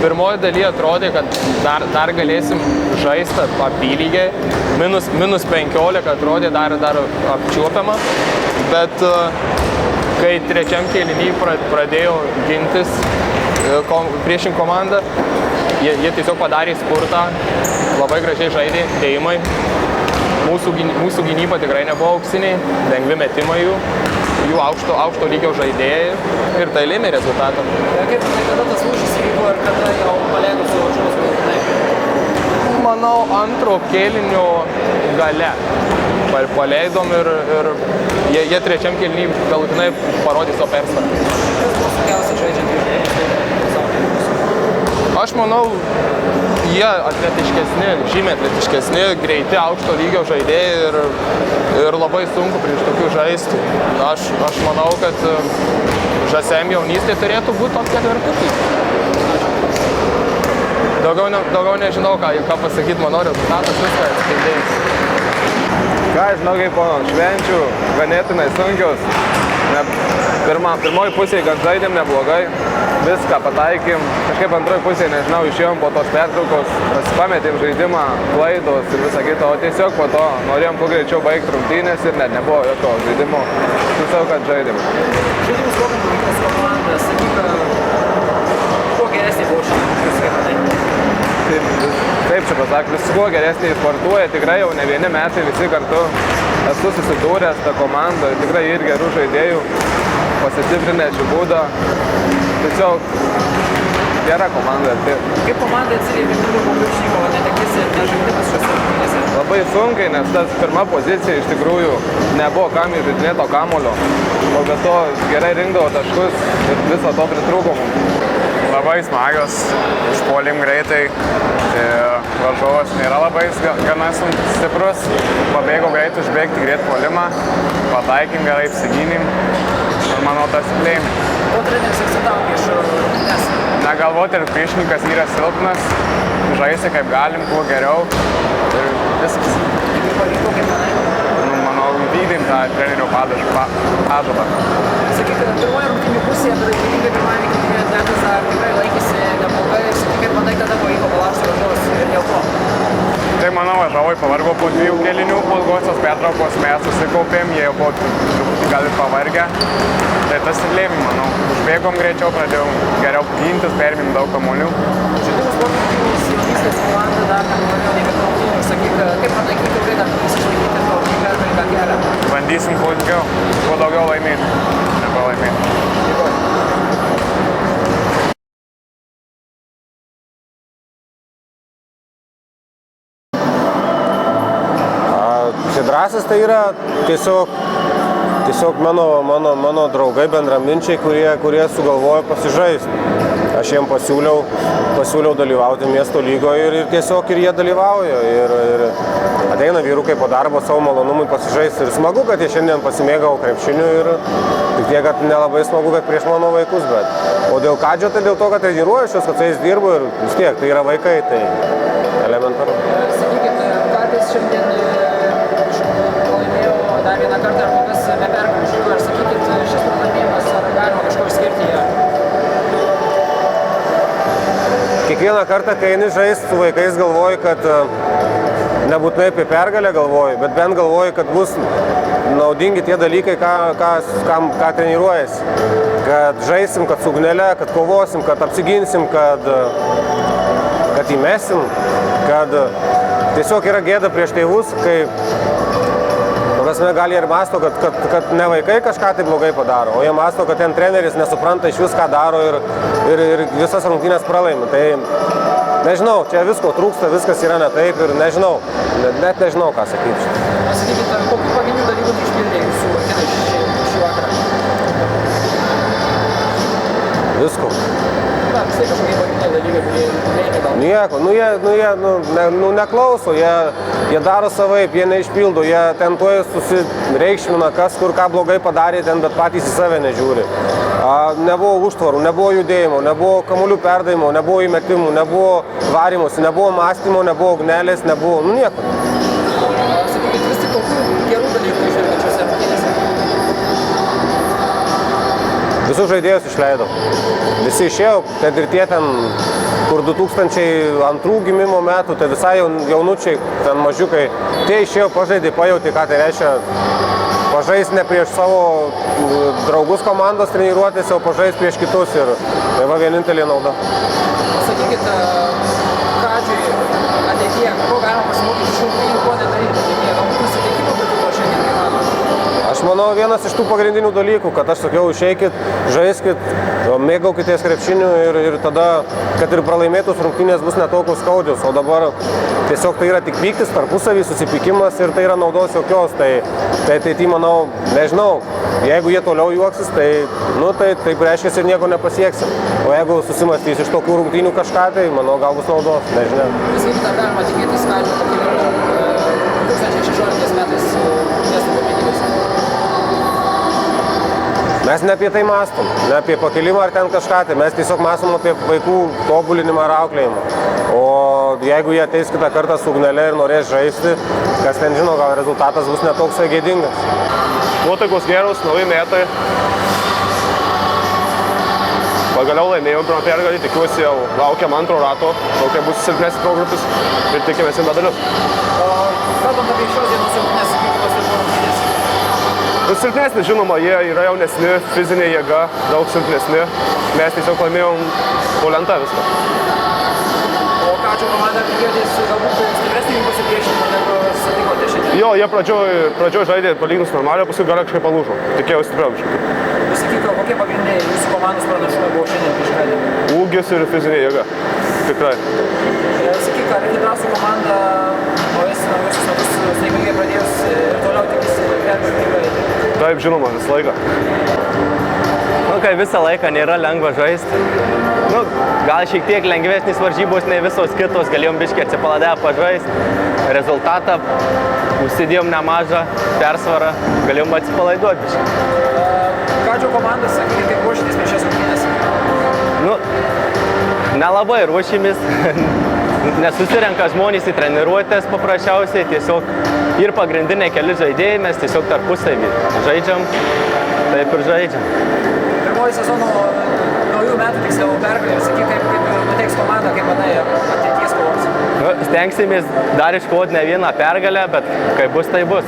pirmoji dalyje atrodė, kad dar galėsim žaisti apylygiai. Minus 15 atrodė dar apčiuopiama, bet kai trečiam kėliny pradėjo gintis priešinė komanda, jie tiesiog padarė spurtą, labai gražiai žaidė, dėjimai. Mūsų gynyba tikrai nebuvo auksiniai, lengvi metimai jų aukšto lygio žaidėjai ir tai lėmė rezultatą. Kaip kada tas lūžis įvyko ir kada jau paleido savo žaidėjus galutinai? Manau, antro kėlinio gale paleidom ir jie trečiam kėliny galutinai parodė savo persvarą. Kas buvo sunkiausia žaidžiant Aš manau, jie atletiškesni, žymiai atletiškesni, greiti, aukšto lygio žaidėjai ir labai sunku prieš tokių žaisti. Aš manau, kad ŽSM jaunystė turėtų būti top 4. Daugiau nežinau, ką pasakyti, mano rezultatas viską atspindės. Ką žinau, kaip po švenčių, ganėtinai sunkios. Pirmoji pusėje gan žaidėm neblogai, viską pataikėm. Kažkaip antroji pusėje, nežinau, išėjom po tos pertraukos, pametėm žaidimą, klaidos ir visą kitą, o tiesiog po to norėjom kuo greičiau baigti rungtynės ir net nebuvo jokio žaidimo. Tiesiog, kad žaidėm. Žaidimus kokiam pavykas komandas, sakyk, kuo geresnė buvo šiandien? Taip čia pasakyti, visi kuo geresniai sportuoja, tikrai jau ne vieni metai visi kartu. Esu susidūręs tą komandą, tikrai ir gerų žaidėjų, pasistiprinę Čibūdą. Tiesiog gera komanda. Kaip komanda atsiliepė Mindaugo Krepšinio netektis ir nežaidimas šiose rungtynėse? Labai sunkiai, nes tas pirma pozicija iš tikrųjų nebuvo kam įžaidinėti to kamulio. O be to gerai rinkdavo taškus ir viso to pritrūko mums. Labai smagios, išpuolėm greitai, varžovas nėra labai gana stiprus, pabėgo greit užbėgti greit puolimą, pataikėm gerai, apsigynėm ir manau tas lėmė. Ko treneris akcentavo prieš rungtynes? Negalvoti, ir priešininkas yra silpnas, žaisti kaip galim, kuo geriau ir viskas. Kaip pavyko, kaip manai? Manau, vykdėm tą trenerio pažadą. Sakyk, pirmoji rungtynių pusėje, bet ypatingai pirmąjį kėlinį atletas dar tikrai laikėsi neblogai. Sakyk, kaip manai, kada pavyko palaužti varžovus ir dėl ko? Tai manau, varžovai pavargo po 2 kėlinių, po ilgosios pertraukos mes susikaupėm, jie jau buvo truputį gal ir pavargę. Tai tas ir lėmė, manau. Užbėgom greičiau, pradėjom geriau gintis, perėmėm daug kamuolių. Žaidimus sportininkus jaunystės komanda dar nenorėjo nei rungtynių. Sakyk, kaip manai, kaip ilgai dar pavyks išlaikyti tą kelią? Bandysim kuo daugiau laimėti, nepralaimėti. Drąsis tai yra tiesiog mano draugai, bendraminčiai, kurie sugalvojo pasižaisti. Aš jiem pasiūliau dalyvauti miesto lygoje ir tiesiog ir jie dalyvauja. Ir ateina vyrukai po darbo savo malonumui pasižaisti. Ir smagu, kad jie šiandien pasimėgavo krepšiniu ir tik tiek, kad nelabai smagu, kad prieš mano vaikus. O dėl Kadžio, tai dėl to, kad treniruoju šios, kad su jais dirbu ir vis tiek, tai yra vaikai, tai elementaru. Sakykit, Kadis šiandien laimėjo dar vieną kartą ir kol kas be pergalių. Ar sakykit, šis pralaimėjimas, ar galima kažko išskirti ją? Kiekvieną kartą, kai eini žaisti su vaikais, galvoji, kad nebūtinai apie pergalę galvoji, bet bent galvoji, kad bus naudingi tie dalykai, ką treniruojasi. Kad žaisim, kad su ugnele, kad kovosim, kad apsiginsim, kad įmesim, kad tiesiog yra gėda prieš tėvus, kai gal jie ir mąsto, kad ne vaikai kažką tai blogai padaro, o jie mąsto, kad ten treneris nesupranta iš vis, ką daro ir visas rungtynės pralaimi. Tai nežinau, čia visko trūksta, viskas yra ne taip ir nežinau, net nežinau, ką sakyti. Sakykite, kokių pagrindinių dalykų išpildė jūsų vaikinai šį vakarą? Visko. Na, vis tai kažkokie pagrindiniai dalykai, kurie lėmė gal? Nieko, neklauso, jie daro savaip, jie neišpildo, jie ten tuoj susireikšmina, kas kur ką blogai padarė ten, bet patys į save nežiūri. Nebuvo užtvarų, nebuvo judėjimo, nebuvo kamuolių perdavimo, nebuvo įmetimų, nebuvo varymosi, nebuvo mąstymo, nebuvo ugnelės, nebuvo, nieko. Sakykit, vis tik kokių gerų dalykų išvengė šiose rungtynėse? Visų visus žaidėjus išleidau. Visi išėjo, kad ir tie ten, kur 2002 gimimo metų, tai visai jaunučiai, ten mažiukai, tie išėjo, pažaidė, pajauti, ką tai reiškia. Pažais ne prieš savo draugus komandos treniruotės, o pažais prieš kitus ir tai va vienintelė nauda. Sakykit, Kadžiui ateityje, ko galima pasimokyti iš rungtynių, ko nedaryti ateityje, galbūt nusiteikimo pritrūko šiandien kaip matot? Aš manau, vienas iš tų pagrindinių dalykų, kad aš sakiau, išeikit, žaiskit, mėgaukitės krepšiniu ir tada, kad ir pralaimėtus rungtynės bus netokios skaudžios, o dabar tiesiog tai yra tik pyktis, tarpusavį susipykimas ir tai yra naudos jokios, tai manau, nežinau, jeigu jie toliau juoksis, tai taip reiškia ir nieko nepasieksim, o jeigu susimastys iš tokių rungtynių kažką, tai manau, gal bus naudos, nežinia. Sakykit, ar galima tikėtis Kadžio pakilimų 2016 metais miesto pirmenybėse? Mes ne apie tai mąstom, ne apie pakilimą ar ten kažką, tai mes tiesiog mąstom apie vaikų tobulinimą ir auklėjimą. O jeigu jie ateis kitą kartą su ugnele ir norės žaisti, kas ten žino, gal rezultatas bus netoks gėdingas. Nuotaikos geros, nauji metai. Pagaliau laimėjom pirmą pergalį, tikiuosi jau laukiam antro rato, kokia bus silpnesnis progrupis ir tikimės į medalius. O kalbant apie šios dienos rungtynes, kaip tos rungtynės? Silpnesni, žinoma, jie yra jaunesni, fizinė jėga, daug silpnesni. Mes tiesiog laimėjom po lenta viską. O Kadžio komanda tikėtis galbūt stipresnį pasipriešinimą negu sutikote šiandien? Jo, jie pradžioj žaidė palyginus normaliai, paskui gal kažkaip palūžo. Tikėjau stipriau biškį. Sakyk, kokie pagrindiniai jūsų komandos pranašumai buvo šiandien prieš Kadį? Ūgis ir fizinė jėga. Tikrai. Sakyk, ar Hidrausų komanda naujuosius metus sėkmingai pradėjus ir toliau tikisi pergalę? Taip, žinoma, visą laiką. Kai visą laiką nėra lengva žaisti. Gal šiek tiek lengvesnis varžybos, nei visos kitos, galėjom biškį atsipaladę pažaisti. Rezultatą užsidėjom nemažą persvarą, galėjom atsipalaiduoti biškį. Kadžio komanda, sakykit, kaip ruošitės prieš šias rungtynes? Nelabai ruošimės, nesusirenka žmonės į treniruotės paprasčiausiai, tiesiog ir pagrindiniai keli žaidėjai, mes tiesiog tarpusavį žaidžiam, taip ir žaidžiam. Pirmoji sezono naujų metų tiksliau pergalė, sakyk, kaip nuteiks komanda, kaip manai, ateities kovos? Stengsimės dar iškovoti ne vieną pergalę, bet kai bus, tai bus.